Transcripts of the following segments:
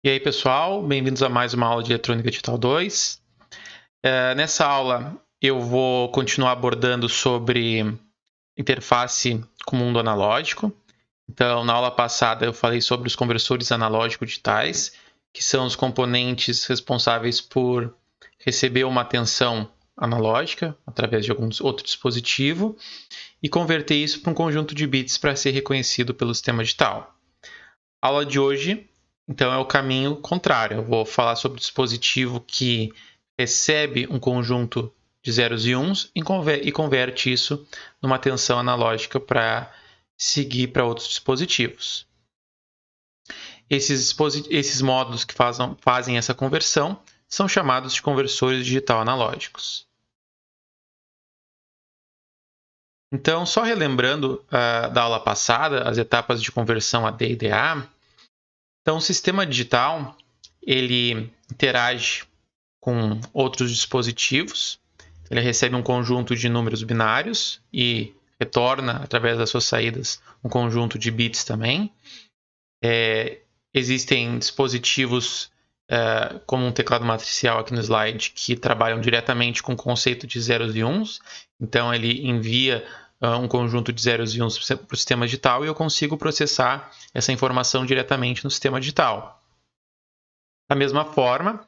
E aí, pessoal, bem-vindos a mais uma aula de Eletrônica Digital 2. Nessa aula, eu vou continuar abordando sobre interface com o mundo analógico. Então, na aula passada, eu falei sobre os conversores analógicos digitais, que são os componentes responsáveis por receber uma tensão analógica através de algum outro dispositivo e converter isso para um conjunto de bits para ser reconhecido pelo sistema digital. A aula de hoje, então, é o caminho contrário. Eu vou falar sobre o dispositivo que recebe um conjunto de zeros e uns e converte isso numa tensão analógica seguir para outros dispositivos. Esses módulos que fazem essa conversão são chamados de conversores digital analógicos. Então, só relembrando da aula passada, as etapas de conversão AD e DA. Então, o sistema digital ele interage com outros dispositivos, ele recebe um conjunto de números binários e retorna, através das suas saídas, um conjunto de bits também. Existem dispositivos como um teclado matricial aqui no slide, que trabalham diretamente com o conceito de zeros e uns. Então, ele envia um conjunto de zeros e uns para o sistema digital e eu consigo processar essa informação diretamente no sistema digital. Da mesma forma,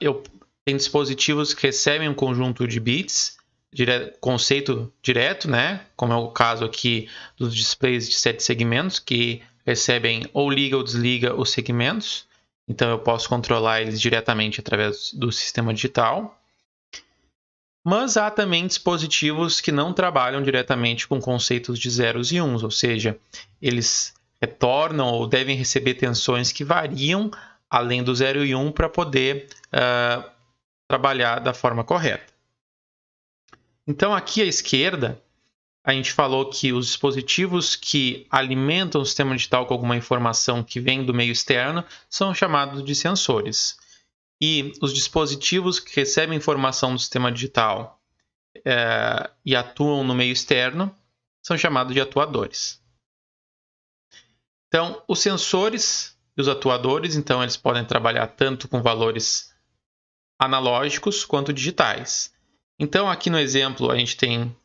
eu tenho dispositivos que recebem um conjunto de bits, conceito direto, né? Como é o caso aqui dos displays de 7 segmentos, que recebem ou liga ou desliga os segmentos. Então, eu posso controlar eles diretamente através do sistema digital. Mas há também dispositivos que não trabalham diretamente com conceitos de zeros e uns, ou seja, eles retornam ou devem receber tensões que variam além do 0 e 1 para poder trabalhar da forma correta. Então, aqui à esquerda, a gente falou que os dispositivos que alimentam o sistema digital com alguma informação que vem do meio externo são chamados de sensores. E os dispositivos que recebem informação do sistema digital e atuam no meio externo são chamados de atuadores. Então, os sensores e os atuadores, então, eles podem trabalhar tanto com valores analógicos quanto digitais. Então, aqui no exemplo, a gente tem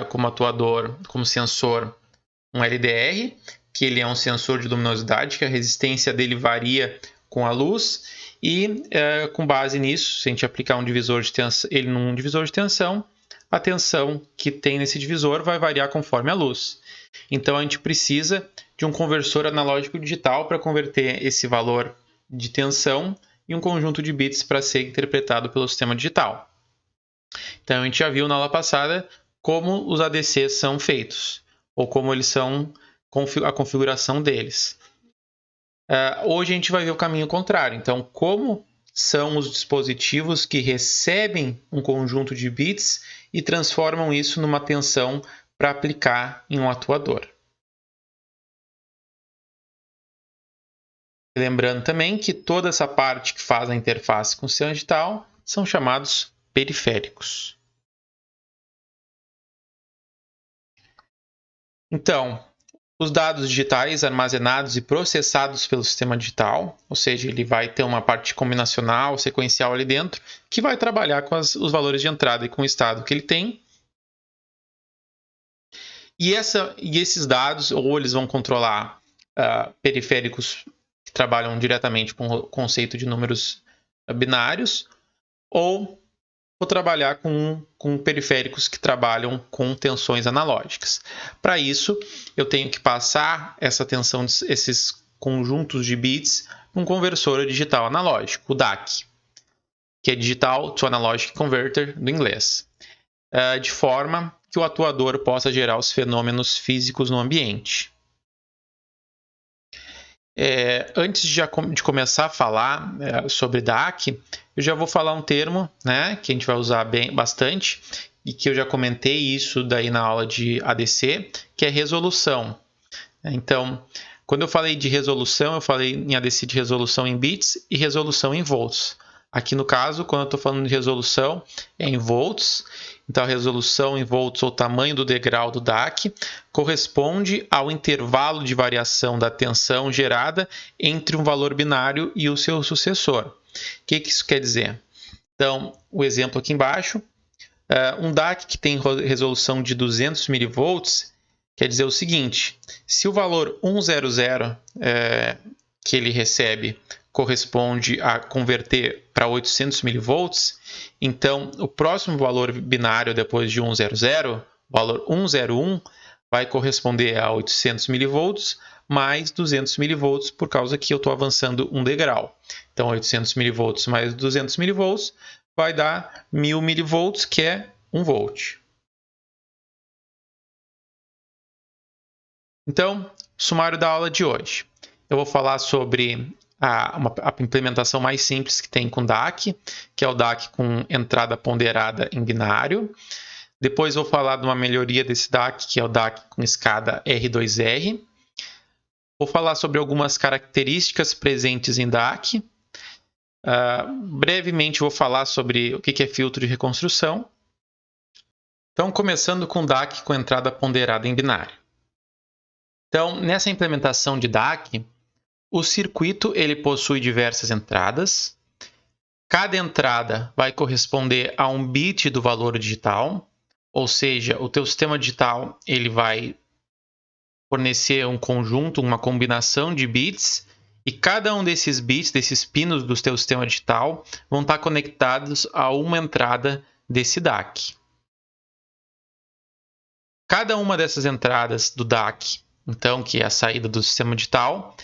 como atuador, como sensor, um LDR, que ele é um sensor de luminosidade, que a resistência dele varia com a luz, e com base nisso, se a gente aplicar um divisor de tensão, ele num divisor de tensão, a tensão que tem nesse divisor vai variar conforme a luz. Então, a gente precisa de um conversor analógico digital para converter esse valor de tensão em um conjunto de bits para ser interpretado pelo sistema digital. Então, a gente já viu na aula passada como os ADCs são feitos, ou como eles são a configuração deles. Hoje a gente vai ver o caminho contrário. Então, como são os dispositivos que recebem um conjunto de bits e transformam isso numa tensão para aplicar em um atuador. Lembrando também que toda essa parte que faz a interface com o sistema digital são chamados periféricos. Então, os dados digitais armazenados e processados pelo sistema digital, ou seja, ele vai ter uma parte combinacional, sequencial ali dentro, que vai trabalhar com os valores de entrada e com o estado que ele tem. E esses dados, ou eles vão controlar periféricos que trabalham diretamente com o conceito de números binários, ou vou trabalhar com periféricos que trabalham com tensões analógicas. Para isso, eu tenho que passar essa tensão, esses conjuntos de bits, num conversor digital analógico, o DAC, que é Digital to Analog Converter do inglês, de forma que o atuador possa gerar os fenômenos físicos no ambiente. Antes de começar a falar sobre DAC, eu já vou falar um termo, né, que a gente vai usar bastante e que eu já comentei isso daí na aula de ADC, que é resolução. Então, quando eu falei de resolução, eu falei em ADC de resolução em bits e resolução em volts. Aqui no caso, quando eu estou falando de resolução, é em volts. Então, a resolução em volts, ou tamanho do degrau do DAC, corresponde ao intervalo de variação da tensão gerada entre um valor binário e o seu sucessor. O que isso quer dizer? Então, o exemplo aqui embaixo, um DAC que tem resolução de 200 mV, quer dizer o seguinte: se o valor 100 que ele recebe corresponde a converter para 800 mV, então o próximo valor binário depois de 100, o valor 101, vai corresponder a 800 mV mais 200 mV, por causa que eu estou avançando um degrau. Então, 800 mV mais 200 mV vai dar 1000 mV, que é 1 volt. Então, sumário da aula de hoje. Eu vou falar sobre a implementação mais simples que tem com DAC, que é o DAC com entrada ponderada em binário. Depois vou falar de uma melhoria desse DAC, que é o DAC com escada R2R. Vou falar sobre algumas características presentes em DAC. Brevemente vou falar sobre o que é filtro de reconstrução. Então, começando com DAC com entrada ponderada em binário. Então, nessa implementação de DAC, o circuito ele possui diversas entradas. Cada entrada vai corresponder a um bit do valor digital, ou seja, o teu sistema digital ele vai fornecer um conjunto, uma combinação de bits, e cada um desses bits, desses pinos do teu sistema digital, vão estar conectados a uma entrada desse DAC. Cada uma dessas entradas do DAC, então, que é a saída do sistema digital,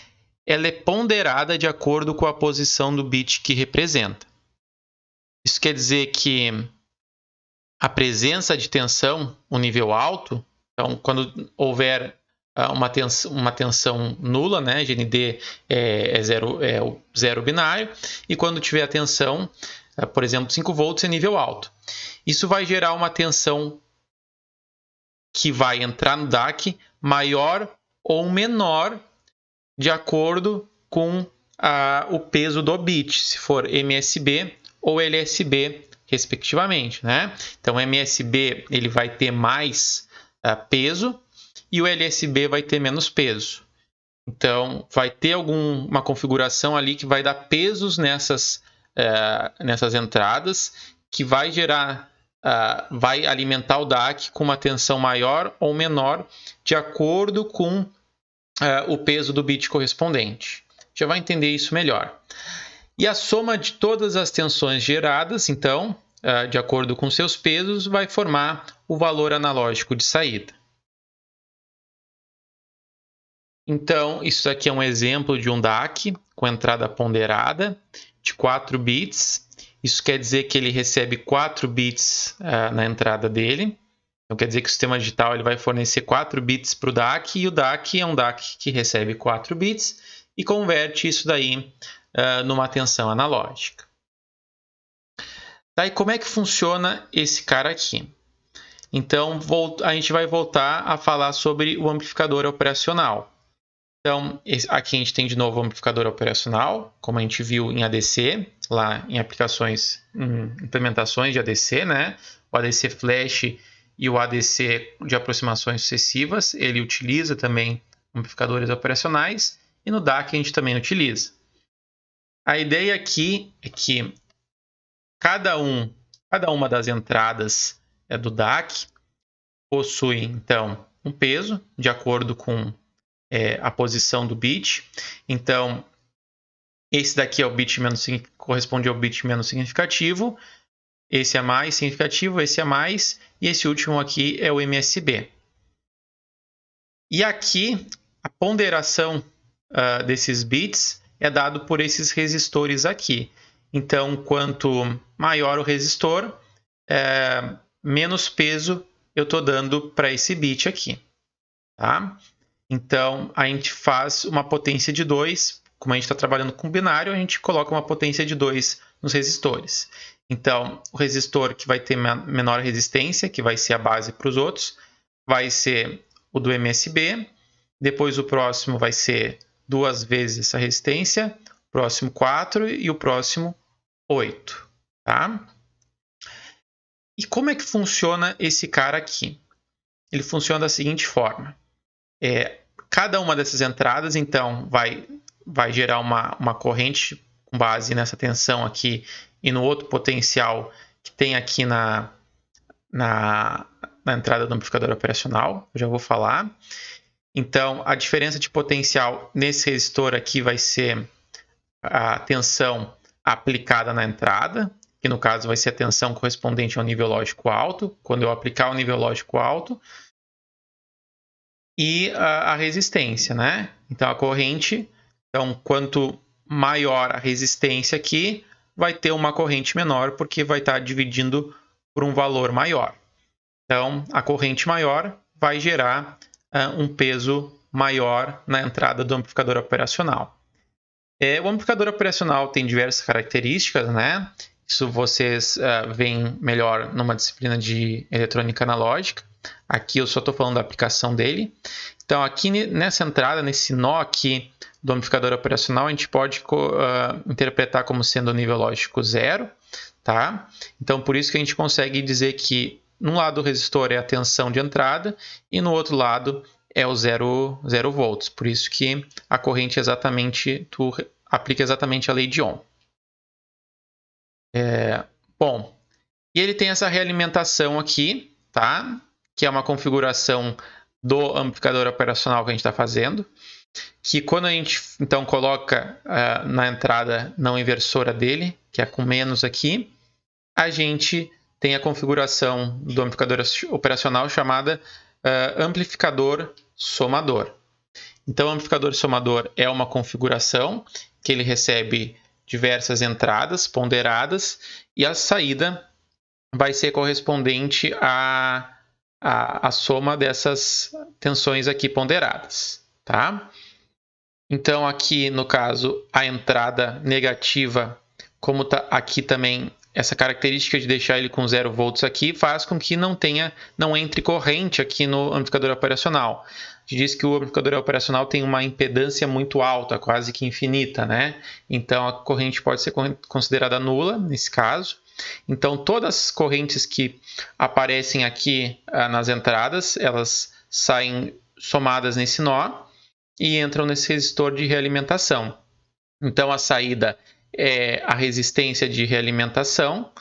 ela é ponderada de acordo com a posição do bit que representa. Isso quer dizer que a presença de tensão, um nível alto, então, quando houver uma tensão nula, né, GND é o zero binário, e quando tiver a tensão, por exemplo, 5 volts é nível alto. Isso vai gerar uma tensão que vai entrar no DAC maior ou menor de acordo com o peso do bit, se for MSB ou LSB, respectivamente, né? Então, MSB ele vai ter mais peso e o LSB vai ter menos peso. Então, vai ter uma configuração ali que vai dar pesos nessas entradas, que vai gerar, vai alimentar o DAC com uma tensão maior ou menor de acordo com o peso do bit correspondente. Já vai entender isso melhor. E a soma de todas as tensões geradas, então, de acordo com seus pesos, vai formar o valor analógico de saída. Então, isso aqui é um exemplo de um DAC com entrada ponderada de 4 bits. Isso quer dizer que ele recebe 4 bits na entrada dele. Então, quer dizer que o sistema digital ele vai fornecer 4 bits para o DAC, e o DAC é um DAC que recebe 4 bits e converte isso daí numa tensão analógica. Daí, como é que funciona esse cara aqui? Então, a gente vai voltar a falar sobre o amplificador operacional. Então, aqui a gente tem de novo o amplificador operacional, como a gente viu em ADC, lá em implementações de ADC, né? O ADC Flash e o ADC de aproximações sucessivas, ele utiliza também amplificadores operacionais, e no DAC a gente também utiliza. A ideia aqui é que cada uma das entradas do DAC possui, então, um peso de acordo com a posição do bit. Então, esse daqui é o bit corresponde ao bit menos significativo, esse é mais significativo, esse é mais, e esse último aqui é o MSB. E aqui, a ponderação desses bits é dado por esses resistores aqui. Então, quanto maior o resistor, menos peso eu estou dando para esse bit aqui. Tá? Então, a gente faz uma potência de 2. Como a gente está trabalhando com binário, a gente coloca uma potência de 2 nos resistores. Então, o resistor que vai ter menor resistência, que vai ser a base para os outros, vai ser o do MSB. Depois, o próximo vai ser 2 vezes essa resistência. O próximo 4 e o próximo 8, tá? E como é que funciona esse cara aqui? Ele funciona da seguinte forma. Cada uma dessas entradas, então, vai gerar uma corrente com base nessa tensão aqui e no outro potencial que tem aqui na entrada do amplificador operacional. Eu já vou falar. Então, a diferença de potencial nesse resistor aqui vai ser a tensão aplicada na entrada, que no caso vai ser a tensão correspondente ao nível lógico alto, quando eu aplicar o nível lógico alto, e a resistência, né? Então, a corrente, então, quanto maior a resistência aqui, vai ter uma corrente menor, porque vai estar dividindo por um valor maior. Então, a corrente maior vai gerar um peso maior na entrada do amplificador operacional. O amplificador operacional tem diversas características, né? Isso vocês veem melhor numa disciplina de eletrônica analógica. Aqui eu só estou falando da aplicação dele. Então, aqui nessa entrada, nesse nó aqui do amplificador operacional, a gente pode interpretar como sendo o nível lógico 0, tá? Então, por isso que a gente consegue dizer que num lado do resistor é a tensão de entrada e no outro lado é o 0 volts. Por isso que a corrente tu aplica exatamente a lei de Ohm. Bom, e ele tem essa realimentação aqui, tá? Que é uma configuração do amplificador operacional que a gente está fazendo, que quando a gente então coloca na entrada não inversora dele, que é com menos aqui, a gente tem a configuração do amplificador operacional chamada amplificador somador. Então, o amplificador somador é uma configuração que ele recebe diversas entradas ponderadas e a saída vai ser correspondente à soma dessas tensões aqui ponderadas, tá? Então, aqui no caso, a entrada negativa, como está aqui também, essa característica de deixar ele com 0 volts aqui faz com que não entre corrente aqui no amplificador operacional. A gente diz que o amplificador operacional tem uma impedância muito alta, quase que infinita, né? Então, a corrente pode ser considerada nula nesse caso. Então, todas as correntes que aparecem aqui nas entradas, elas saem somadas nesse nó e entram nesse resistor de realimentação. Então, a saída é a resistência de realimentação,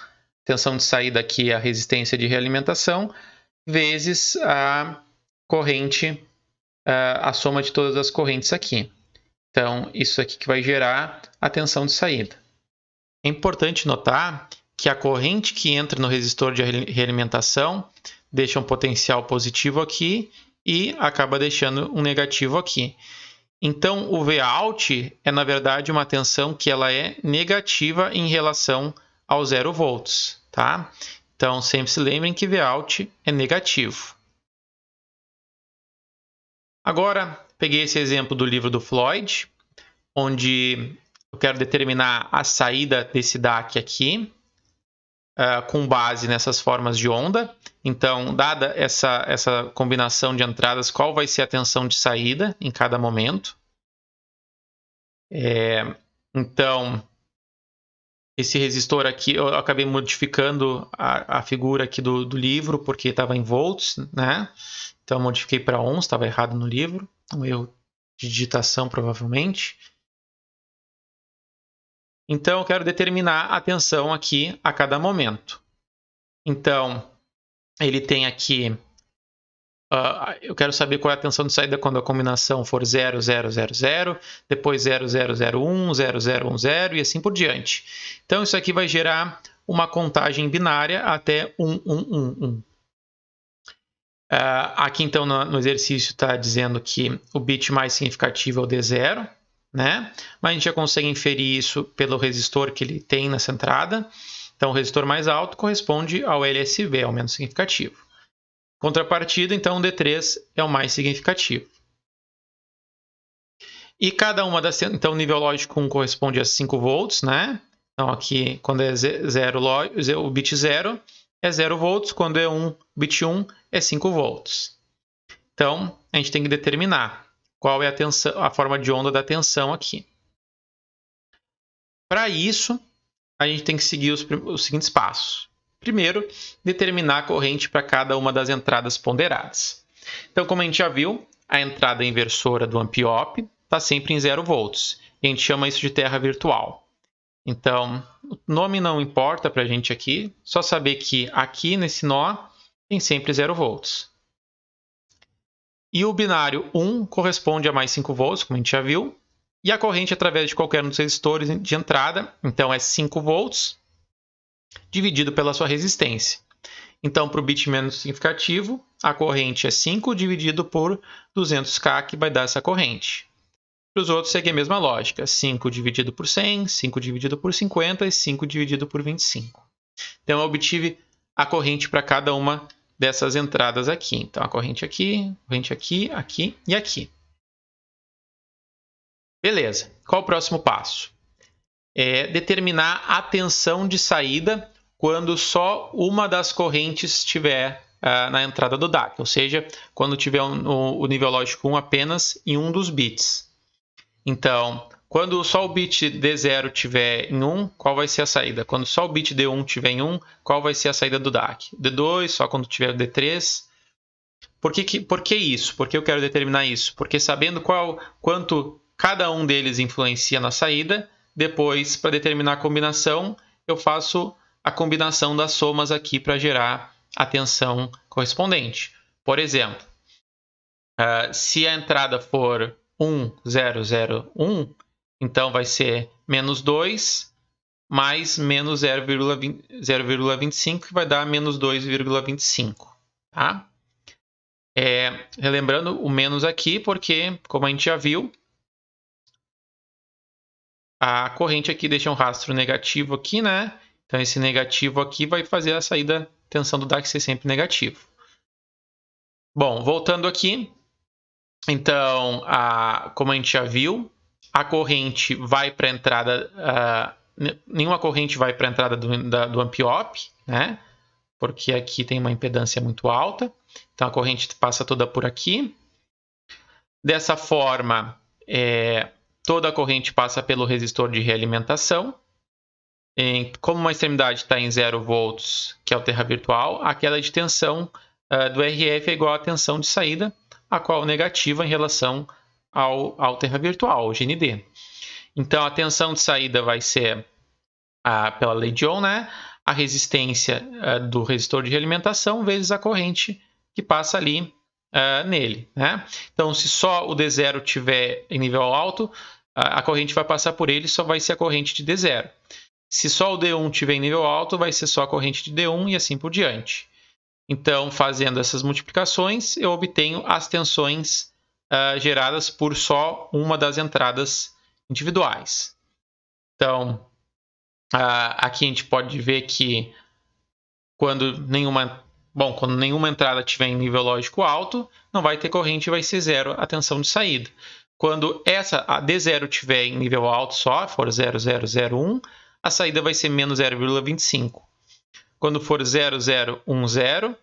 tensão de saída aqui é a resistência de realimentação, vezes a corrente, a soma de todas as correntes aqui. Então, isso aqui que vai gerar a tensão de saída. É importante notar que a corrente que entra no resistor de realimentação deixa um potencial positivo aqui e acaba deixando um negativo aqui. Então, o Vout é, na verdade, uma tensão que ela é negativa em relação ao 0 volts, tá? Então, sempre se lembrem que Vout é negativo. Agora, peguei esse exemplo do livro do Floyd, onde eu quero determinar a saída desse DAC aqui, com base nessas formas de onda. Então, dada essa combinação de entradas, qual vai ser a tensão de saída em cada momento? Então, esse resistor aqui, eu acabei modificando a figura aqui do livro, porque estava em volts, né? Então, eu modifiquei para ohms, estava errado no livro. Um erro de digitação, provavelmente. Então, eu quero determinar a tensão aqui a cada momento. Então, ele tem aqui... eu quero saber qual é a tensão de saída quando a combinação for 0, 0, 0, 0, depois 0, 0, 0, 1, 0, 0, 1, 0 e assim por diante. Então, isso aqui vai gerar uma contagem binária até 1, 1, 1, 1. Aqui, então, no exercício está dizendo que o bit mais significativo é o D0, né? Mas a gente já consegue inferir isso pelo resistor que ele tem nessa entrada. Então, o resistor mais alto corresponde ao LSV, ao menos significativo. Contrapartida, então, o D3 é o mais significativo. E cada uma das... Então, o nível lógico 1 corresponde a 5 volts, né? Então, aqui, quando é 0, o bit 0 é 0 volts, quando é 1, bit 1 é 5 volts. Então, a gente tem que determinar qual é a tensão, a forma de onda da tensão aqui. Para isso, a gente tem que seguir os seguintes passos. Primeiro, determinar a corrente para cada uma das entradas ponderadas. Então, como a gente já viu, a entrada inversora do Amp-Op está sempre em 0 volts. E a gente chama isso de terra virtual. Então, o nome não importa para a gente aqui, só saber que aqui nesse nó tem sempre 0 volts. E o binário 1 corresponde a mais 5 volts, como a gente já viu. E a corrente através de qualquer um dos resistores de entrada, então é 5 volts, dividido pela sua resistência. Então, para o bit menos significativo, a corrente é 5 dividido por 200K, que vai dar essa corrente. Para os outros, segue a mesma lógica. 5 dividido por 100, 5 dividido por 50 e 5 dividido por 25. Então, eu obtive a corrente para cada uma dessas entradas aqui. Então, a corrente aqui, aqui e aqui. Beleza. Qual o próximo passo? É determinar a tensão de saída quando só uma das correntes estiver na entrada do DAC, ou seja, quando tiver o nível lógico 1 apenas em um dos bits. Então, quando só o bit D0 estiver em 1, qual vai ser a saída? Quando só o bit D1 estiver em 1, qual vai ser a saída do DAC? D2, só quando tiver o D3. Por que isso? Por que eu quero determinar isso? Porque sabendo quanto cada um deles influencia na saída, depois, para determinar a combinação, eu faço a combinação das somas aqui para gerar a tensão correspondente. Por exemplo, se a entrada for 1, 0, 0, 1, então vai ser menos 2 mais menos 0,25, que vai dar menos 2,25. Tá? Relembrando o menos aqui, porque, como a gente já viu, a corrente aqui deixa um rastro negativo aqui, né? Então, esse negativo aqui vai fazer a saída, tensão do DAC ser sempre negativo. Bom, voltando aqui. Então, como a gente já viu, a corrente vai para a entrada... nenhuma corrente vai para a entrada do Amp-Op, né? Porque aqui tem uma impedância muito alta. Então, a corrente passa toda por aqui. Dessa forma, toda a corrente passa pelo resistor de realimentação. Como uma extremidade está em 0 volts, que é o terra virtual, a queda de tensão do RF é igual à tensão de saída, a qual é negativa em relação ao terra virtual, o GND. Então, a tensão de saída vai ser, pela lei de Ohm, né? A resistência do resistor de realimentação vezes a corrente que passa ali nele. Né? Então, se só o D0 estiver em nível alto, a corrente vai passar por ele, só vai ser a corrente de D0. Se só o D1 estiver em nível alto, vai ser só a corrente de D1 e assim por diante. Então, fazendo essas multiplicações, eu obtenho as tensões geradas por só uma das entradas individuais. Então, aqui a gente pode ver que quando nenhuma entrada estiver em nível lógico alto, não vai ter corrente e vai ser zero a tensão de saída. Quando a D0 estiver em nível alto só, for 0,001, a saída vai ser menos 0,25. Quando for 0,010,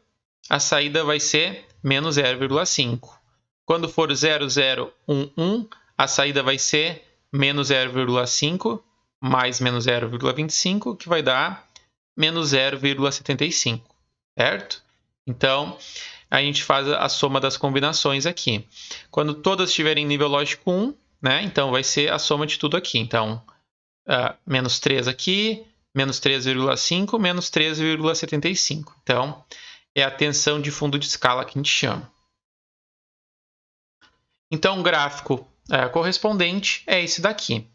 a saída vai ser menos 0,5. Quando for 0,011, a saída vai ser menos 0,5 mais menos 0,25, que vai dar menos 0,75, certo? Então, a gente faz a soma das combinações aqui. Quando todas estiverem em nível lógico 1, né, então vai ser a soma de tudo aqui. Então, menos 3 aqui, menos 3,5, menos 3,75. Então, é a tensão de fundo de escala que a gente chama. Então, o gráfico correspondente é esse daqui.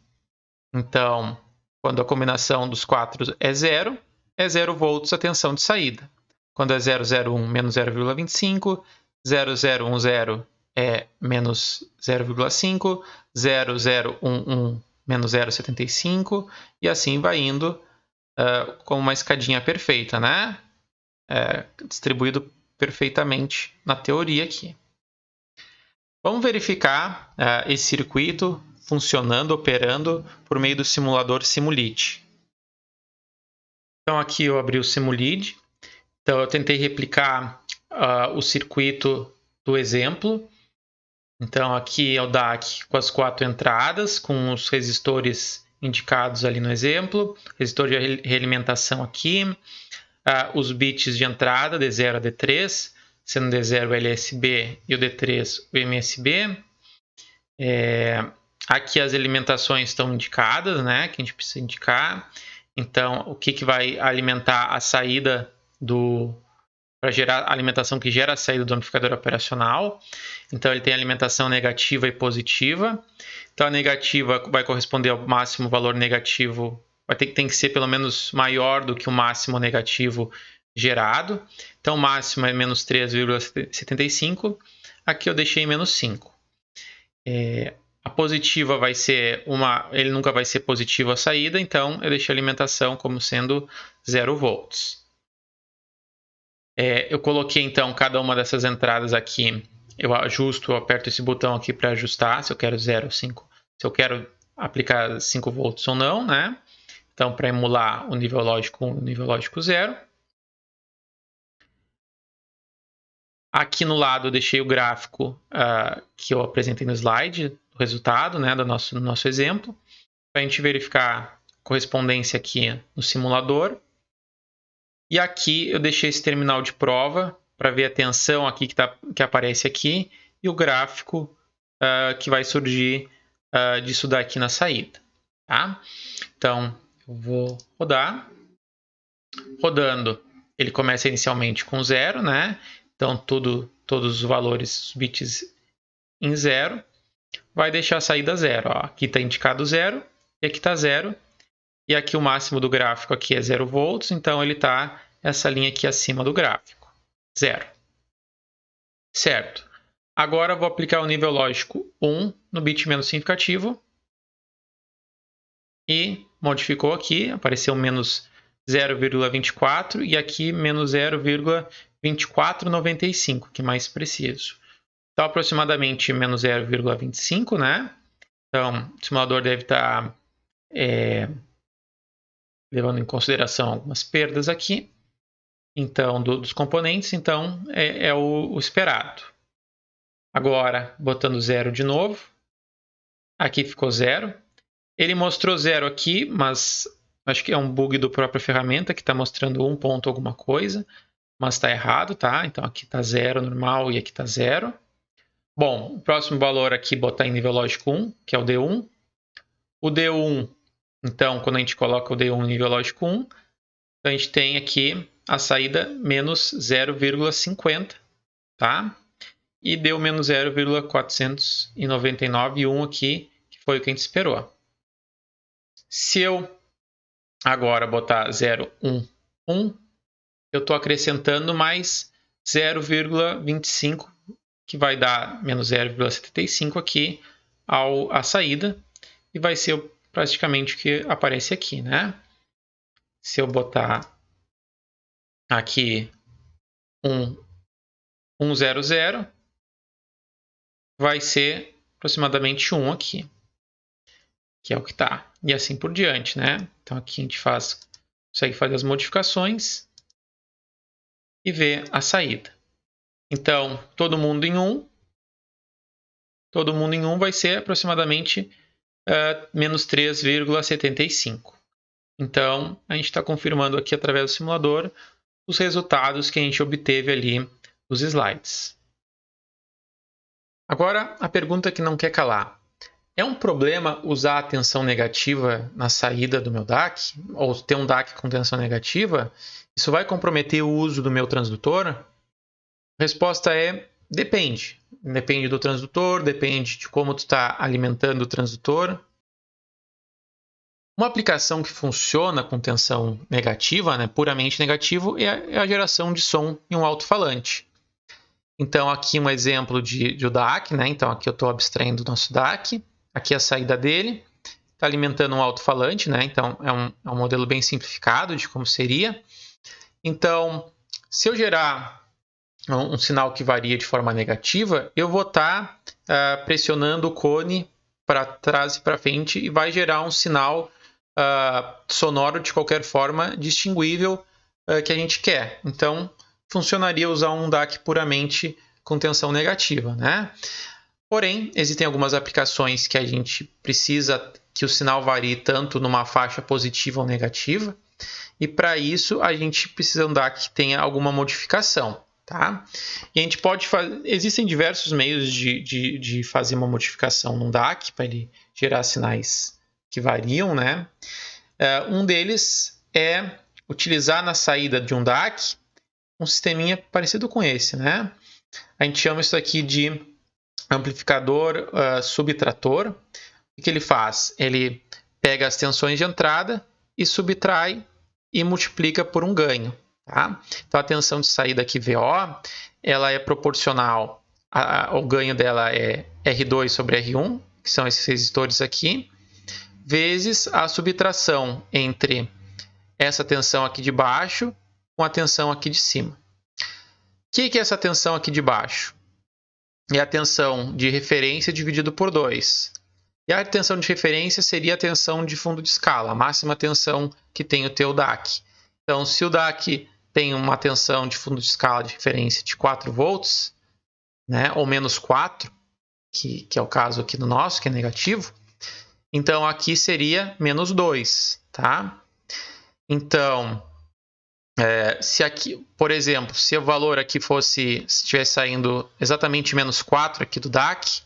Então, quando a combinação dos quatro é 0 volts a tensão de saída. Quando é 0,01, menos 0,25, 0,010 é menos 0,5, 0,011, menos 0,75, e assim vai indo como uma escadinha perfeita, né? Distribuído perfeitamente na teoria aqui. Vamos verificar esse circuito funcionando, operando por meio do simulador Simulid. Então aqui eu abri o Simulid. Então eu tentei replicar o circuito do exemplo. Então aqui é o DAC com as 4 entradas, com os resistores indicados ali no exemplo. Resistor de realimentação aqui. Os bits de entrada, D0 a D3, sendo D0 o LSB e o D3 o MSB. Aqui as alimentações estão indicadas, né, que a gente precisa indicar. Então, o que vai alimentar a saída para gerar a alimentação que gera a saída do amplificador operacional. Então, ele tem alimentação negativa e positiva. Então, a negativa vai corresponder ao máximo valor negativo, tem que ser pelo menos maior do que o máximo negativo gerado. Então, o máximo é menos 3,75. Aqui eu deixei menos 5. A positiva vai ser ele nunca vai ser positivo a saída, então eu deixei a alimentação como sendo 0 volts. Eu coloquei então cada uma dessas entradas aqui, eu aperto esse botão aqui para ajustar, se eu quero 0, 5, se eu quero aplicar 5 volts ou não, né? Então, para emular o nível lógico 1 e o nível lógico 0. Aqui no lado eu deixei o gráfico que eu apresentei no slide, o resultado, né, do nosso exemplo, para a gente verificar a correspondência aqui no simulador. E aqui eu deixei esse terminal de prova para ver a tensão aqui que aparece aqui e o gráfico que vai surgir disso daqui na saída. Tá? Então, eu vou rodar. Rodando, ele começa inicialmente com 0, né? Então, todos os valores, os bits em 0, vai deixar a saída 0. Aqui está indicado 0 e aqui está 0. E aqui o máximo do gráfico aqui é 0 volts, então ele está essa linha aqui acima do gráfico, 0. Certo. Agora eu vou aplicar o nível lógico 1 no bit menos significativo. E modificou aqui, apareceu menos 0,24 e aqui menos 0,2495, que é mais preciso. Então, aproximadamente menos 0,25, né? Então, o simulador deve estar levando em consideração algumas perdas aqui. Então, dos componentes, então, é o esperado. Agora, botando 0 de novo. Aqui ficou 0. Ele mostrou 0 aqui, mas acho que é um bug da própria ferramenta que está mostrando 1 ponto alguma coisa, mas está errado, tá? Então aqui está 0 normal e aqui está 0. Bom, o próximo valor aqui botar em nível lógico 1, que é o D1. O D1, então, quando a gente coloca o D1 em nível lógico 1, a gente tem aqui a saída menos 0,50, tá? E deu menos 0,499,1 aqui, que foi o que a gente esperou. Se eu agora botar 0, 1, 1, eu estou acrescentando mais 0,25, que vai dar menos 0,75 aqui à saída, e vai ser praticamente o que aparece aqui, né? Se eu botar aqui 100, vai ser aproximadamente 1 aqui, que é o que está. E assim por diante, né? Então aqui a gente consegue fazer as modificações e ver a saída. Então, todo mundo em 1 vai ser aproximadamente menos 3,75. Então, a gente está confirmando aqui através do simulador os resultados que a gente obteve ali nos slides. Agora, a pergunta que não quer calar. É um problema usar a tensão negativa na saída do meu DAC? Ou ter um DAC com tensão negativa? Isso vai comprometer o uso do meu transdutor? A resposta é depende. Depende do transdutor, depende de como tu está alimentando o transdutor. Uma aplicação que funciona com tensão negativa, né, puramente negativo, é a geração de som em um alto-falante. Então, aqui um exemplo de DAC, né? Então, aqui eu estou abstraindo o nosso DAC. Aqui a saída dele, está alimentando um alto-falante, né? Então é um modelo bem simplificado de como seria. Então, se eu gerar um sinal que varia de forma negativa, eu vou estar pressionando o cone para trás e para frente e vai gerar um sinal sonoro de qualquer forma distinguível que a gente quer. Então, funcionaria usar um DAC puramente com tensão negativa, né? Porém, existem algumas aplicações que a gente precisa que o sinal varie tanto numa faixa positiva ou negativa. E para isso a gente precisa um DAC que tenha alguma modificação. Tá? E a gente pode fazer. Existem diversos meios de fazer uma modificação no DAC para ele gerar sinais que variam, né? Um deles é utilizar na saída de um DAC um sisteminha parecido com esse, né? A gente chama isso aqui de amplificador subtrator. O que ele faz? Ele pega as tensões de entrada e subtrai e multiplica por um ganho. Tá? Então a tensão de saída aqui, VO, ela é proporcional, o ganho dela é R2 sobre R1, que são esses resistores aqui, vezes a subtração entre essa tensão aqui de baixo com a tensão aqui de cima. O que é essa tensão aqui de baixo? É a tensão de referência dividido por 2. E a tensão de referência seria a tensão de fundo de escala, a máxima tensão que tem o teu DAC. Então, se o DAC tem uma tensão de fundo de escala de referência de 4 volts, né, ou menos 4, que é o caso aqui do nosso, que é negativo, então aqui seria menos 2. Tá? Então, se aqui, por exemplo, se o valor aqui fosse, se estivesse saindo exatamente menos 4 aqui do DAC,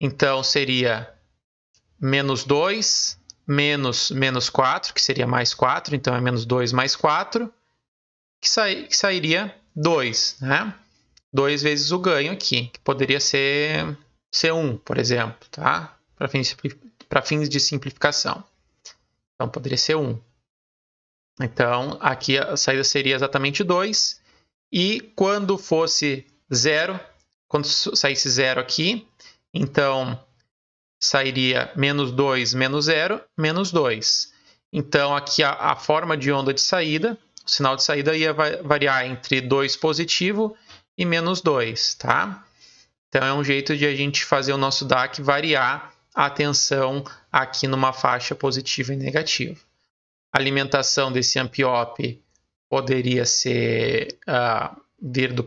então seria menos 2 menos 4, que seria mais 4, então é menos 2 mais 4, que sairia 2, né? 2 vezes o ganho aqui, que poderia ser 1, por exemplo, tá? Para fins de simplificação. Então, poderia ser 1. Então, aqui a saída seria exatamente 2. E quando fosse 0, quando saísse 0 aqui, então sairia menos 2 menos 0, menos 2. Então, aqui a forma de onda de saída, o sinal de saída ia variar entre 2 positivo e menos 2. Tá? Então, é um jeito de a gente fazer o nosso DAC variar a tensão aqui numa faixa positiva e negativa. A alimentação desse amp-op poderia ser vir de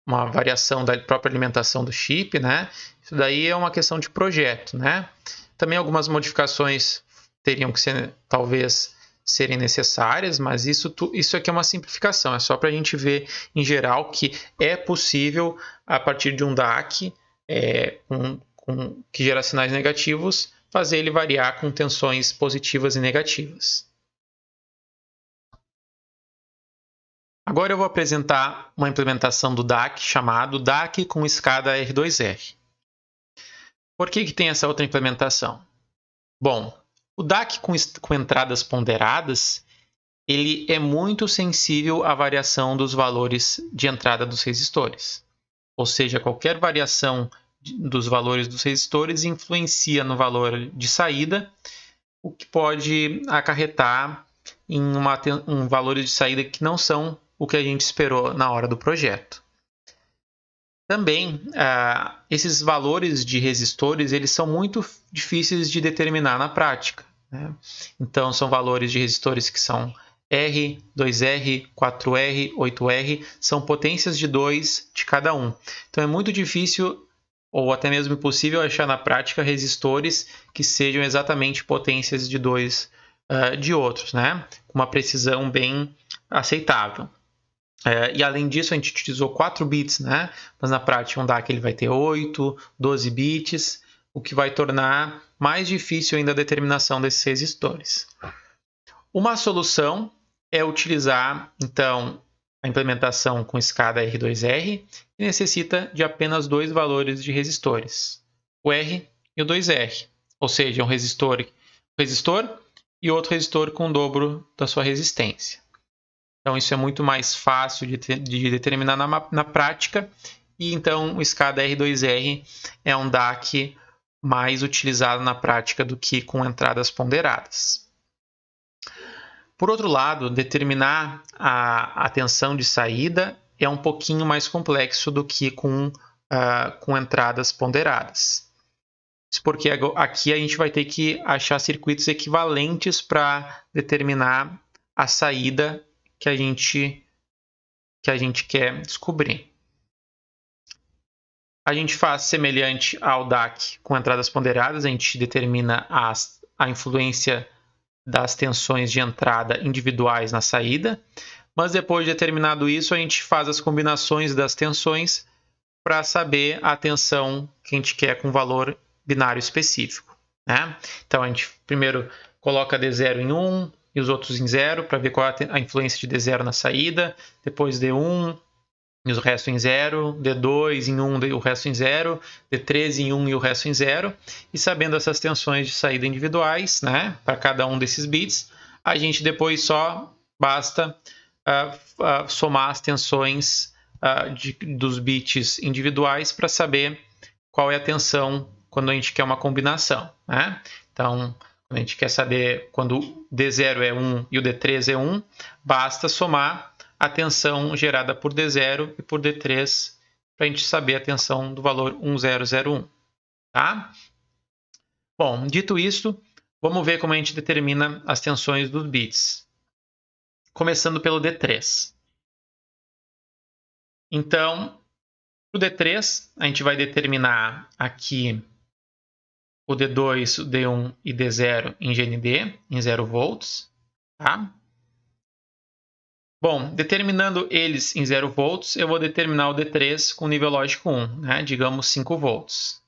uma variação da própria alimentação do chip, né? Isso daí é uma questão de projeto, né? Também algumas modificações teriam que ser, talvez, serem necessárias, mas isso aqui é uma simplificação, é só para a gente ver em geral que é possível, a partir de um DAC que gera sinais negativos, fazer ele variar com tensões positivas e negativas. Agora eu vou apresentar uma implementação do DAC chamado DAC com escada R2R. Por que tem essa outra implementação? Bom, o DAC com entradas ponderadas, ele é muito sensível à variação dos valores de entrada dos resistores. Ou seja, qualquer variação dos valores dos resistores influencia no valor de saída, o que pode acarretar em valores de saída que não são o que a gente esperou na hora do projeto. Também, esses valores de resistores eles são muito difíceis de determinar na prática. Né? Então, são valores de resistores que são R, 2R, 4R, 8R, são potências de 2 de cada um. Então, é muito difícil, ou até mesmo impossível, achar na prática resistores que sejam exatamente potências de 2 de outros, né? Com uma precisão bem aceitável. E além disso, a gente utilizou 4 bits, né? Mas na prática, um DAC ele vai ter 8, 12 bits, o que vai tornar mais difícil ainda a determinação desses resistores. Uma solução é utilizar, então, a implementação com escada R2R, que necessita de apenas 2 valores de resistores, o R e o 2R, ou seja, um resistor e outro resistor com o dobro da sua resistência. Então, isso é muito mais fácil de determinar na prática. E então, o escada R2R é um DAC mais utilizado na prática do que com entradas ponderadas. Por outro lado, determinar a tensão de saída é um pouquinho mais complexo do que com entradas ponderadas. Isso porque aqui a gente vai ter que achar circuitos equivalentes para determinar a saída que a gente quer descobrir. A gente faz semelhante ao DAC com entradas ponderadas, a gente determina a influência das tensões de entrada individuais na saída, mas depois de determinado isso, a gente faz as combinações das tensões para saber a tensão que a gente quer com valor binário específico, né? Então a gente primeiro coloca D0 em 1 e os outros em 0 para ver qual é a influência de D0 na saída, depois D1 e o resto em 0, D2 em 1 e o resto em 0, D3 em 1 e o resto em 0. E sabendo essas tensões de saída individuais, né, para cada um desses bits, a gente depois só basta somar as tensões dos bits individuais para saber qual é a tensão quando a gente quer uma combinação, né? Então, quando a gente quer saber quando o D0 é 1 e o D3 é 1, basta somar a tensão gerada por D0 e por D3 para a gente saber a tensão do valor 1001. Tá? Bom, dito isso, vamos ver como a gente determina as tensões dos bits. Começando pelo D3. Então, para o D3, a gente vai determinar aqui o D2, o D1 e D0 em GND, em 0 volts. Tá? Bom, determinando eles em 0 volts, eu vou determinar o D3 com nível lógico 1, né? Digamos 5 volts.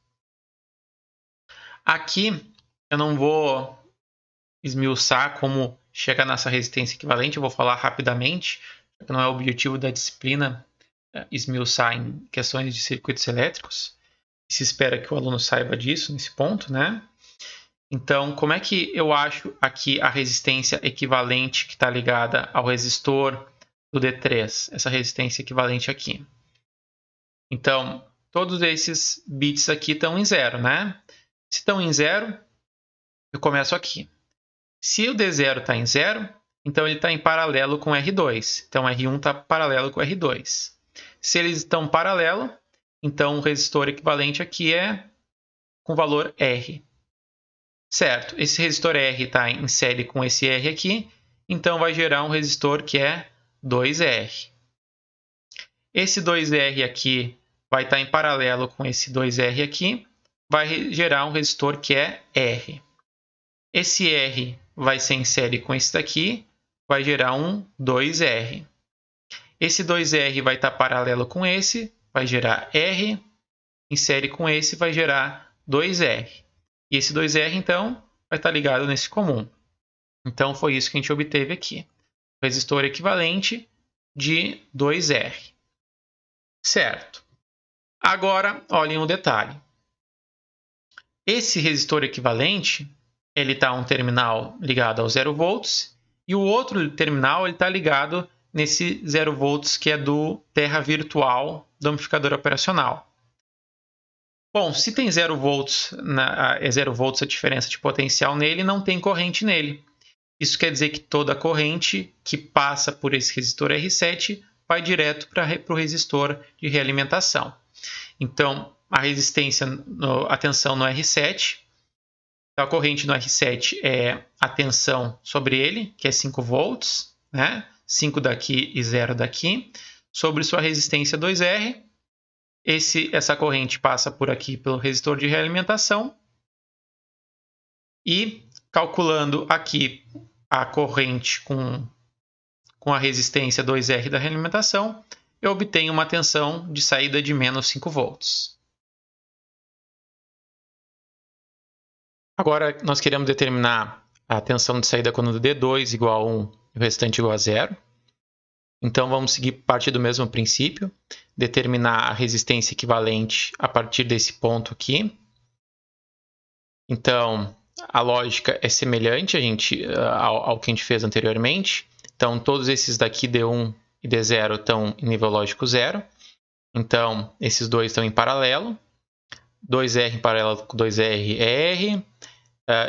Aqui eu não vou esmiuçar como chegar nessa resistência equivalente, eu vou falar rapidamente, porque não é o objetivo da disciplina esmiuçar em questões de circuitos elétricos. Se espera que o aluno saiba disso nesse ponto, né? Então, como é que eu acho aqui a resistência equivalente que está ligada ao resistor do D3? Essa resistência equivalente aqui. Então, todos esses bits aqui estão em 0, né? Se estão em 0, eu começo aqui. Se o D0 está em 0, então ele está em paralelo com R2. Então, R1 está paralelo com R2. Se eles estão paralelo, então o resistor equivalente aqui é com valor R. Certo, esse resistor R está em série com esse R aqui, então vai gerar um resistor que é 2R. Esse 2R aqui vai estar em paralelo com esse 2R aqui, vai gerar um resistor que é R. Esse R vai ser em série com esse daqui, vai gerar um 2R. Esse 2R vai estar paralelo com esse, vai gerar R, em série com esse vai gerar 2R. E esse 2R, então, vai estar ligado nesse comum. Então, foi isso que a gente obteve aqui. Resistor equivalente de 2R. Certo. Agora, olhem um detalhe. Esse resistor equivalente, ele está um terminal ligado ao 0 volts e o outro terminal está ligado nesse 0 volts que é do terra virtual do amplificador operacional. Bom, se tem 0 volts, é 0 volts a diferença de potencial nele, não tem corrente nele. Isso quer dizer que toda a corrente que passa por esse resistor R7 vai direto para o resistor de realimentação. Então, a resistência, a tensão no R7, então a corrente no R7 é a tensão sobre ele, que é 5 volts, né? 5 daqui e 0 daqui, sobre sua resistência 2R. Essa corrente passa por aqui pelo resistor de realimentação e calculando aqui a corrente com a resistência 2R da realimentação, eu obtenho uma tensão de saída de menos 5 volts. Agora, nós queremos determinar a tensão de saída quando o D2 igual a 1 e o restante igual a 0. Então, vamos seguir parte do mesmo princípio, determinar a resistência equivalente a partir desse ponto aqui. Então, a lógica é semelhante ao que a gente fez anteriormente. Então, todos esses daqui, D1 e D0, estão em nível lógico 0. Então, esses dois estão em paralelo. 2R em paralelo com 2R é R.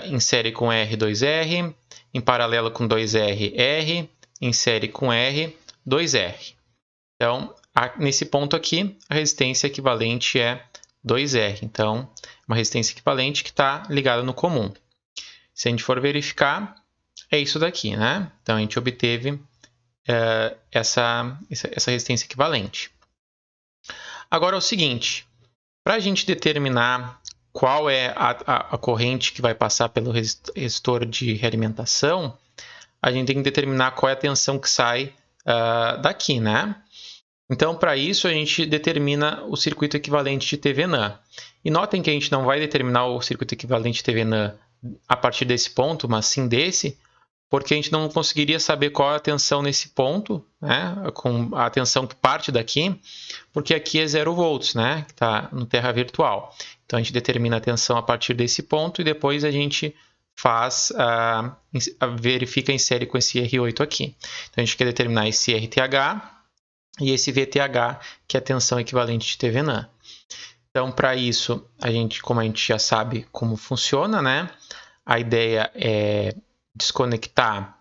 Em série com R, 2R. Em paralelo com 2R, R. Em série com R, 2R. Então, nesse ponto aqui, a resistência equivalente é 2R. Então, uma resistência equivalente que está ligada no comum. Se a gente for verificar, é isso daqui, né? Então, a gente obteve essa resistência equivalente. Agora é o seguinte, Para a gente determinar qual é a corrente que vai passar pelo resistor de realimentação, a gente tem que determinar qual é a tensão que sai daqui, né? Então, para isso, a gente determina o circuito equivalente de TVNAN. E notem que a gente não vai determinar o circuito equivalente de TVNAN a partir desse ponto, mas sim desse, porque a gente não conseguiria saber qual é a tensão nesse ponto, né? Com a tensão que parte daqui, porque aqui é 0 volts, né? Que está no terra virtual. Então, a gente determina a tensão a partir desse ponto e depois a gente verifica em série com esse R8 aqui. Então, a gente quer determinar esse RTH e esse VTH, que é a tensão equivalente de TVNAN. Então, para isso, como a gente já sabe como funciona, né? A ideia é desconectar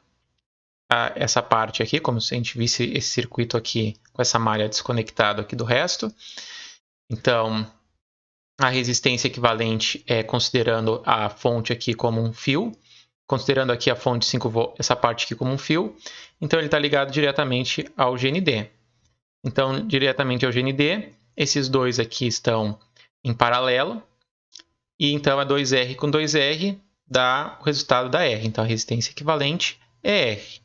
essa parte aqui, como se a gente visse esse circuito aqui com essa malha desconectado aqui do resto. Então, a resistência equivalente é considerando a fonte aqui como um fio, considerando aqui a fonte 5 volts, essa parte aqui como um fio. Então, ele está ligado diretamente ao GND. Então, diretamente ao GND, esses dois aqui estão em paralelo. E então, a 2R com 2R dá o resultado da R. Então, a resistência equivalente é R.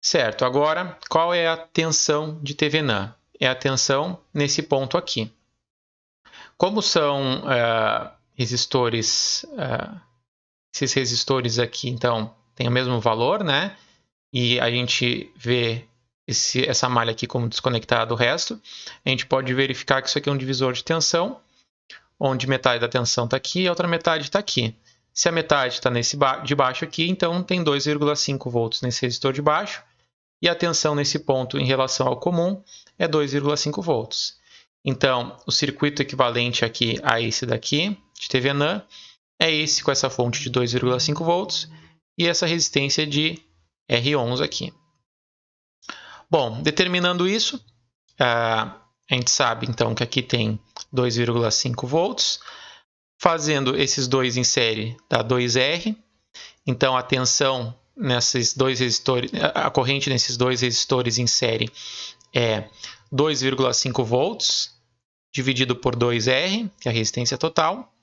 Certo, agora, qual é a tensão de TVNAN? É a tensão nesse ponto aqui. Como são resistores, esses resistores aqui, então, têm o mesmo valor, né? E a gente vê essa malha aqui como desconectada do resto, a gente pode verificar que isso aqui é um divisor de tensão, onde metade da tensão está aqui e a outra metade está aqui. Se a metade está de baixo aqui, então tem 2,5 volts nesse resistor de baixo, e a tensão nesse ponto em relação ao comum é 2,5 volts. Então, o circuito equivalente aqui a esse daqui, de TVNAN, é esse com essa fonte de 2,5 volts e essa resistência de R11 aqui. Bom, determinando isso, a gente sabe então que aqui tem 2,5 volts. Fazendo esses dois em série dá 2R. Então a tensão nesses dois resistores, a corrente nesses dois resistores em série é 2,5 volts dividido por 2R, que é a resistência total.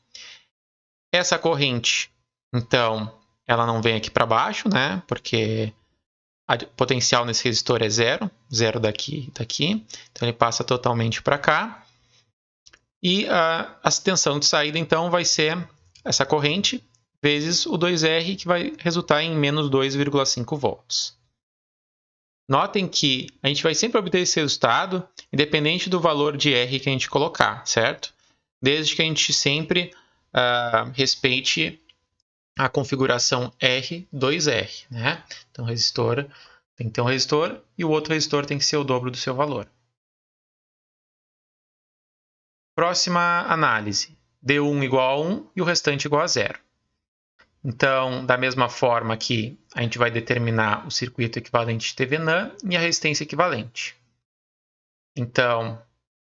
Essa corrente, então, ela não vem aqui para baixo, né? Porque o potencial nesse resistor é zero, zero daqui e daqui, então ele passa totalmente para cá. E a tensão de saída, então, vai ser essa corrente vezes o 2R, que vai resultar em menos 2,5 volts. Notem que a gente vai sempre obter esse resultado, independente do valor de R que a gente colocar, certo? Desde que a gente sempre respeite a configuração R2R, né? Então, o resistor tem que ter um resistor e o outro resistor tem que ser o dobro do seu valor. Próxima análise. D1 igual a 1 e o restante igual a 0. Então, da mesma forma que a gente vai determinar o circuito equivalente de TVNAN e a resistência equivalente. Então,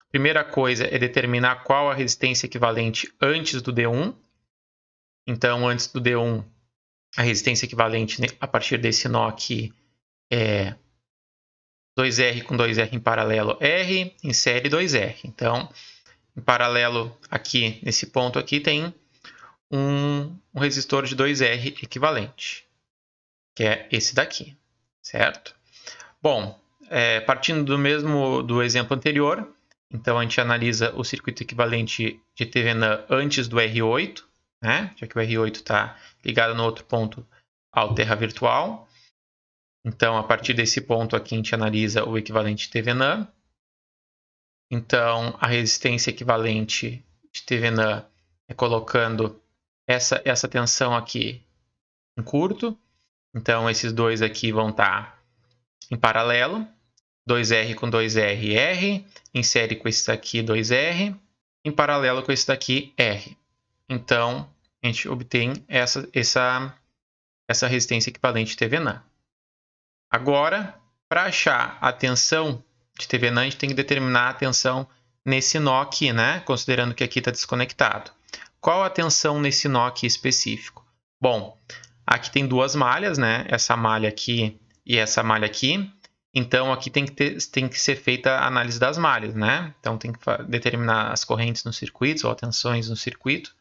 a primeira coisa é determinar qual a resistência equivalente antes do D1. Então, antes do D1, a resistência equivalente a partir desse nó aqui é 2R com 2R em paralelo R, em série 2R. Então, em paralelo aqui, nesse ponto aqui, tem um resistor de 2R equivalente, que é esse daqui, certo? Bom, partindo do exemplo anterior, então a gente analisa o circuito equivalente de TVNAN antes do R8, né? Já que o R8 está ligado no outro ponto ao terra virtual. Então, a partir desse ponto aqui, a gente analisa o equivalente de TVNAN. Então, a resistência equivalente de TVNAN é colocando essa tensão aqui em curto. Então, esses dois aqui vão estar em paralelo. 2R com 2R, R. Em série com esse daqui, 2R. Em paralelo com esse daqui, R. Então, a gente obtém essa resistência equivalente de TVNAN. Agora, para achar a tensão de TVNAN, a gente tem que determinar a tensão nesse nó aqui, né? Considerando que aqui está desconectado. Qual a tensão nesse nó aqui específico? Bom, aqui tem duas malhas, né? Essa malha aqui e essa malha aqui. Então, aqui tem que ser feita a análise das malhas, né? Então, tem que determinar as correntes nos circuitos ou as tensões no circuito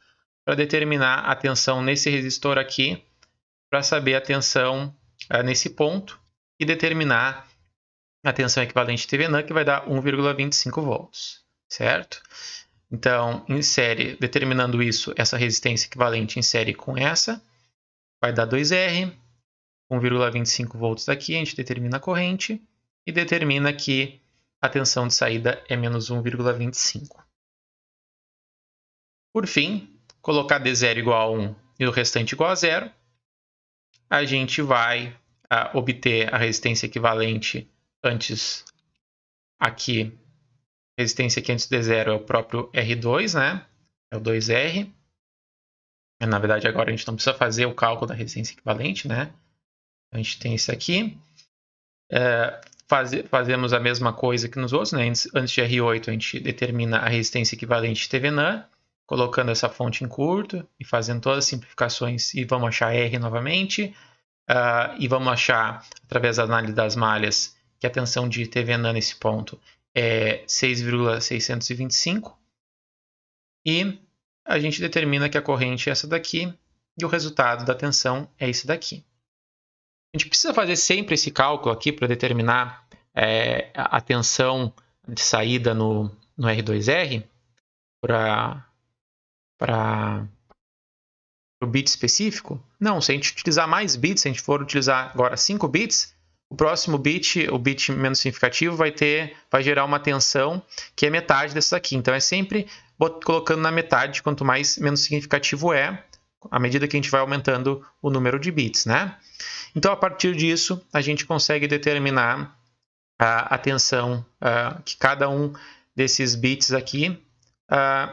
para determinar a tensão nesse resistor aqui, para saber a tensão nesse ponto e determinar a tensão equivalente TVNAN, que vai dar 1,25 volts, certo? Então, em série, determinando isso, essa resistência equivalente em série com essa, vai dar 2R, 1,25 volts daqui, a gente determina a corrente e determina que a tensão de saída é menos 1,25. Por fim, colocar D0 igual a 1 e o restante igual a 0, a gente vai obter a resistência equivalente antes aqui. A resistência aqui antes de D0 é o próprio R2, né? É o 2R. Na verdade, agora a gente não precisa fazer o cálculo da resistência equivalente, né? A gente tem isso aqui. Fazemos a mesma coisa que nos outros, né? Antes de R8, a gente determina a resistência equivalente de TVNAN, colocando essa fonte em curto e fazendo todas as simplificações, e vamos achar R novamente. E vamos achar, através da análise das malhas, que a tensão de TVNAN nesse ponto é 6,625. E a gente determina que a corrente é essa daqui e o resultado da tensão é esse daqui. A gente precisa fazer sempre esse cálculo aqui para determinar a tensão de saída no R2R para o bit específico? Não, se a gente utilizar mais bits, se a gente for utilizar agora 5 bits, o próximo bit, o bit menos significativo, vai gerar uma tensão que é metade dessa aqui. Então é sempre colocando na metade, quanto menos significativo é, à medida que a gente vai aumentando o número de bits, né? Então, a partir disso, a gente consegue determinar a tensão que cada um desses bits aqui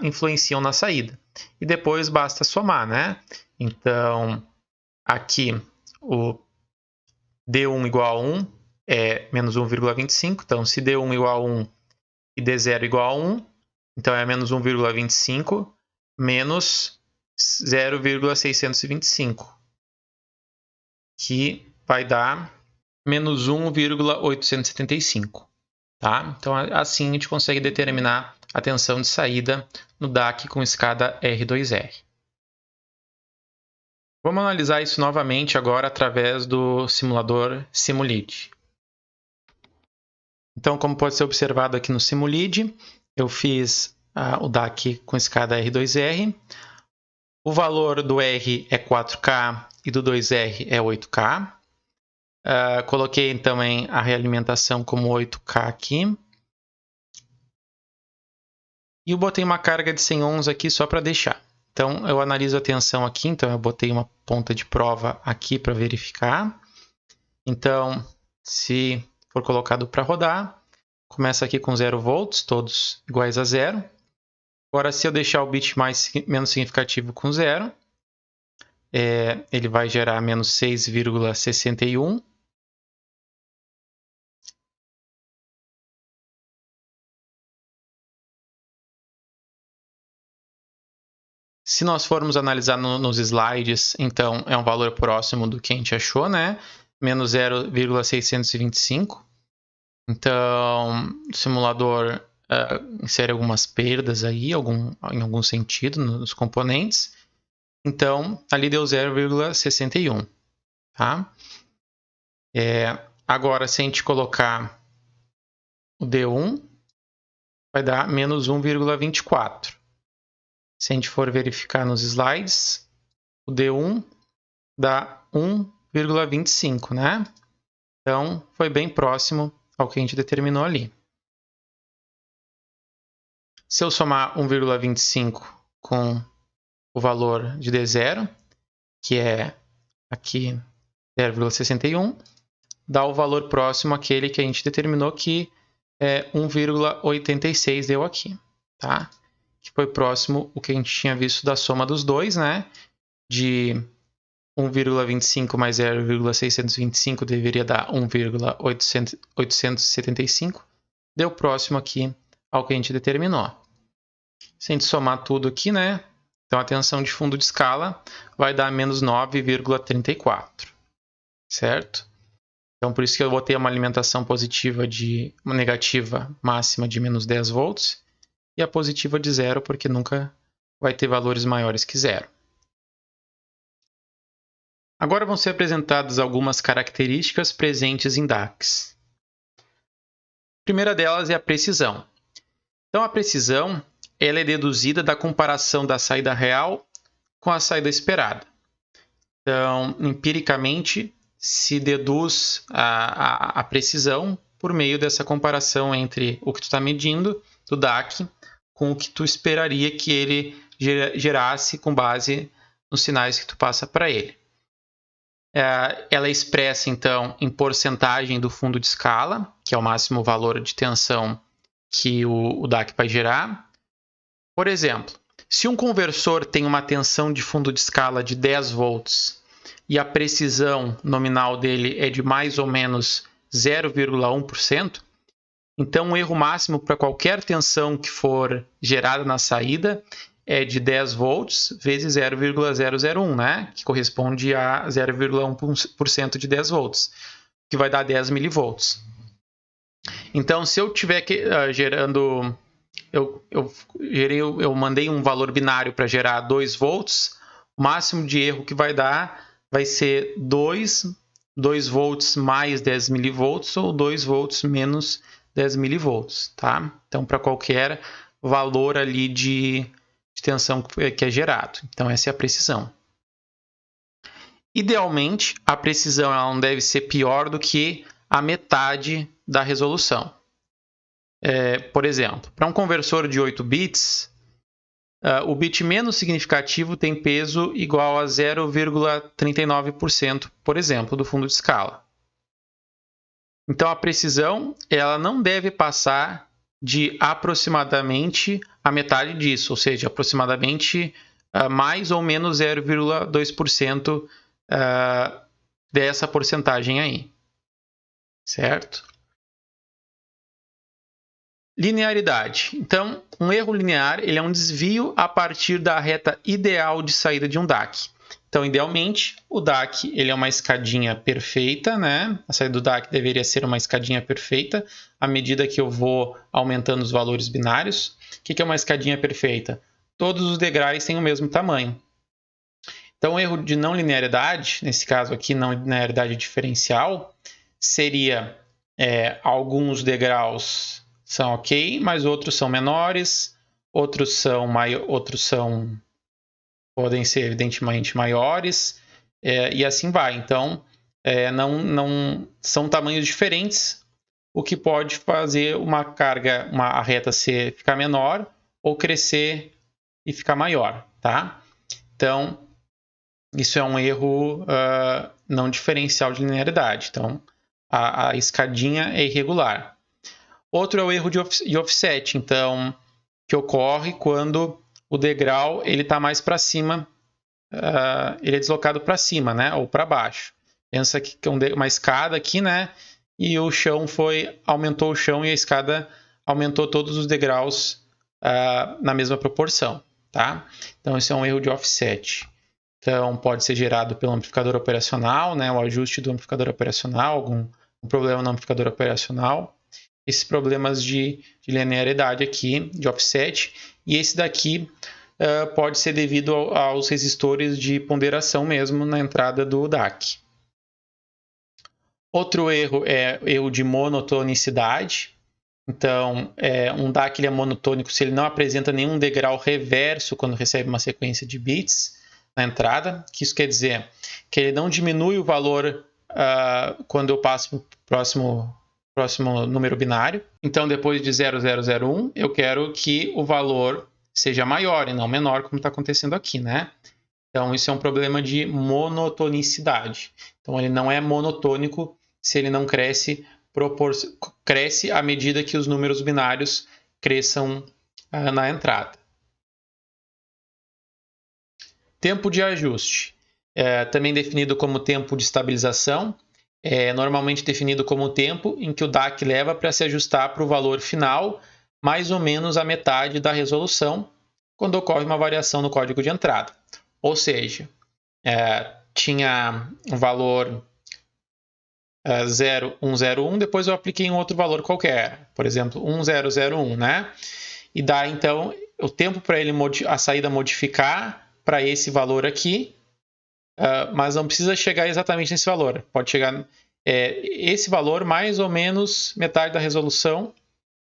influenciam na saída. E depois basta somar, né? Então, aqui o D1 igual a 1 é menos 1,25. Então, se D1 igual a 1 e D0 igual a 1, então é menos 1,25 menos 0,625, que vai dar menos 1,875. Tá? Então, assim a gente consegue determinar a tensão de saída no DAC com escada R2R. Vamos analisar isso novamente agora através do simulador Simulid. Então, como pode ser observado aqui no Simulid, eu fiz o DAC com escada R2R. O valor do R é 4K e do 2R é 8K. Coloquei também a realimentação como 8K aqui. E eu botei uma carga de 100 ohms aqui só para deixar. Então, eu analiso a tensão aqui. Então, eu botei uma ponta de prova aqui para verificar. Então, se for colocado para rodar, começa aqui com 0 volts, todos iguais a 0. Agora, se eu deixar o bit menos significativo com 0, ele vai gerar menos 6,61. Se nós formos analisar nos slides, então é um valor próximo do que a gente achou, né? Menos 0,625. Então, o simulador insere algumas perdas aí, em algum sentido, nos componentes. Então, ali deu 0,61. Tá? Agora, se a gente colocar o D1, vai dar menos 1,24. Se a gente for verificar nos slides, o D1 dá 1,25, né? Então, foi bem próximo ao que a gente determinou ali. Se eu somar 1,25 com o valor de D0, que é aqui 0,61, dá o valor próximo àquele que a gente determinou, que é 1,86 deu aqui, tá? Que foi próximo o que a gente tinha visto da soma dos dois, né? De 1,25 mais 0,625 deveria dar 1,875. Deu próximo aqui ao que a gente determinou. Se a gente somar tudo aqui, né? Então a tensão de fundo de escala vai dar menos 9,34, certo? Então, por isso que eu vou ter uma alimentação positiva uma negativa máxima de menos 10 volts e a positiva de 0, porque nunca vai ter valores maiores que 0. Agora vão ser apresentadas algumas características presentes em DACs. A primeira delas é a precisão. Então, a precisão ela é deduzida da comparação da saída real com a saída esperada. Então, empiricamente, se deduz a precisão por meio dessa comparação entre o que tu está medindo do DAC com o que tu esperaria que ele gerasse com base nos sinais que tu passa para ele. Ela é expressa, então, em porcentagem do fundo de escala, que é o máximo valor de tensão que o DAC vai gerar. Por exemplo, se um conversor tem uma tensão de fundo de escala de 10 volts e a precisão nominal dele é de mais ou menos 0,1%, então o erro máximo para qualquer tensão que for gerada na saída é de 10 volts vezes 0,001, né? Que corresponde a 0,1% de 10 volts, que vai dar 10 milivolts. Então, se eu estiver gerando... Eu mandei um valor binário para gerar 2 volts, o máximo de erro que vai dar vai ser 2 volts mais 10 milivolts ou 2 volts menos 10 milivolts, tá? Então, para qualquer valor ali de tensão que é gerado. Então, essa é a precisão. Idealmente, a precisão ela não deve ser pior do que a metade da resolução. Por exemplo, para um conversor de 8 bits, o bit menos significativo tem peso igual a 0,39%, por exemplo, do fundo de escala. Então, a precisão ela não deve passar de aproximadamente a metade disso, ou seja, aproximadamente mais ou menos 0,2% dessa porcentagem aí. Certo? Linearidade. Então, um erro linear ele é um desvio a partir da reta ideal de saída de um DAC. Então, idealmente, o DAC ele é uma escadinha perfeita, né? A saída do DAC deveria ser uma escadinha perfeita à medida que eu vou aumentando os valores binários. O que é uma escadinha perfeita? Todos os degraus têm o mesmo tamanho. Então, o erro de não linearidade, nesse caso aqui, não linearidade diferencial, seria alguns degraus são ok, mas outros são menores, outros podem ser evidentemente maiores, e assim vai. Então, não são tamanhos diferentes, o que pode fazer a reta ficar menor ou crescer e ficar maior, tá? Então, isso é um erro não diferencial de linearidade. Então, a escadinha é irregular. Outro é o erro de offset, então, que ocorre quando o degrau está mais para cima, ele é deslocado para cima, né, ou para baixo. Pensa que é uma escada aqui, né, e o chão aumentou o chão e a escada aumentou todos os degraus na mesma proporção, tá? Então, esse é um erro de offset. Então, pode ser gerado pelo amplificador operacional, né, o ajuste do amplificador operacional, algum problema no amplificador operacional. Esses problemas de linearidade aqui, de offset, e esse daqui pode ser devido aos resistores de ponderação mesmo na entrada do DAC. Outro erro é erro de monotonicidade. Então, um DAC ele é monotônico se ele não apresenta nenhum degrau reverso quando recebe uma sequência de bits na entrada. Que isso quer dizer que ele não diminui o valor quando eu passo para o próximo número binário. Então, depois de 0001, eu quero que o valor seja maior e não menor, como está acontecendo aqui, né? Então, isso é um problema de monotonicidade. Então, ele não é monotônico se ele não cresce à medida que os números binários cresçam na entrada. Tempo de ajuste, também definido como tempo de estabilização, é normalmente definido como o tempo em que o DAC leva para se ajustar para o valor final, mais ou menos a metade da resolução, quando ocorre uma variação no código de entrada. Ou seja, tinha um valor 0101, depois eu apliquei um outro valor qualquer, por exemplo, 1001, né? E dá, então, o tempo para ele a saída modificar para esse valor aqui, mas não precisa chegar exatamente nesse valor. Pode chegar esse valor, mais ou menos metade da resolução,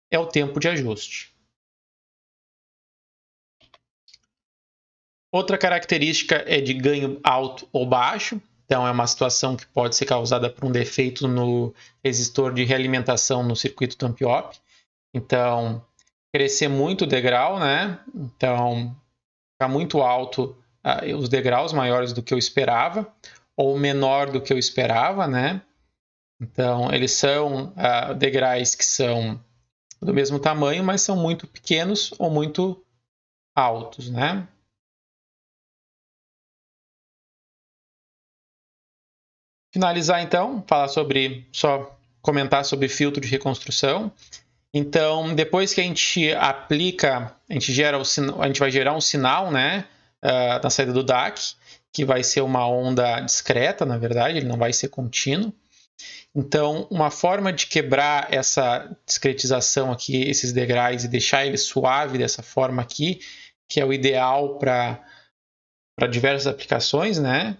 é o tempo de ajuste. Outra característica é de ganho alto ou baixo. Então, é uma situação que pode ser causada por um defeito no resistor de realimentação no circuito dump-op. Então, crescer muito o degrau, né? Então, ficar muito alto os degraus maiores do que eu esperava, ou menor do que eu esperava, né? Então, eles são degraus que são do mesmo tamanho, mas são muito pequenos ou muito altos, né? Finalizar então, só comentar sobre filtro de reconstrução. Então, depois que a gente aplica, a gente vai gerar um sinal, né, na saída do DAC, que vai ser uma onda discreta, na verdade, ele não vai ser contínuo. Então, uma forma de quebrar essa discretização aqui, esses degraus, e deixar ele suave dessa forma aqui, que é o ideal para diversas aplicações, né?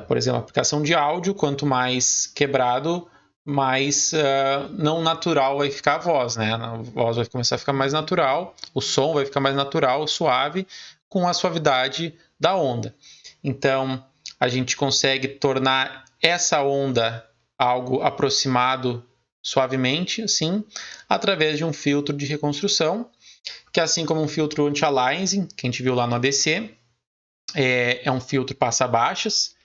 Por exemplo, a aplicação de áudio, quanto mais quebrado, mais não natural vai ficar a voz, né? A voz vai começar a ficar mais natural, o som vai ficar mais natural, suave, com a suavidade da onda. Então, a gente consegue tornar essa onda algo aproximado suavemente, assim, através de um filtro de reconstrução, que assim como um filtro anti-aliasing, que a gente viu lá no ADC, é um filtro passa-baixas.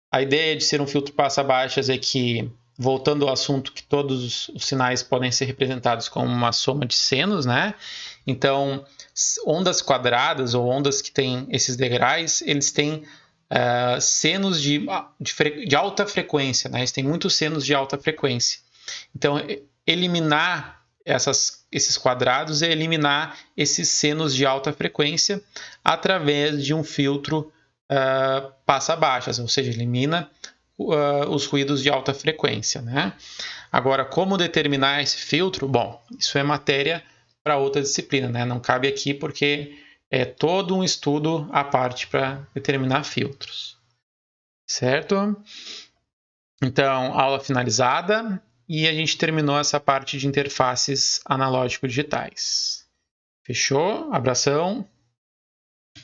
A ideia de ser um filtro passa-baixas é que, voltando ao assunto, que todos os sinais podem ser representados como uma soma de senos, né? Então, ondas quadradas ou ondas que têm esses degraus, eles têm senos de alta frequência, né? Eles têm muitos senos de alta frequência. Então, eliminar esses quadrados é eliminar esses senos de alta frequência através de um filtro passa-baixas, ou seja, elimina os ruídos de alta frequência, né? Agora, como determinar esse filtro? Bom, isso é matéria para outra disciplina, né? Não cabe aqui porque é todo um estudo à parte para determinar filtros, certo? Então, aula finalizada e a gente terminou essa parte de interfaces analógico-digitais. Fechou? Abração!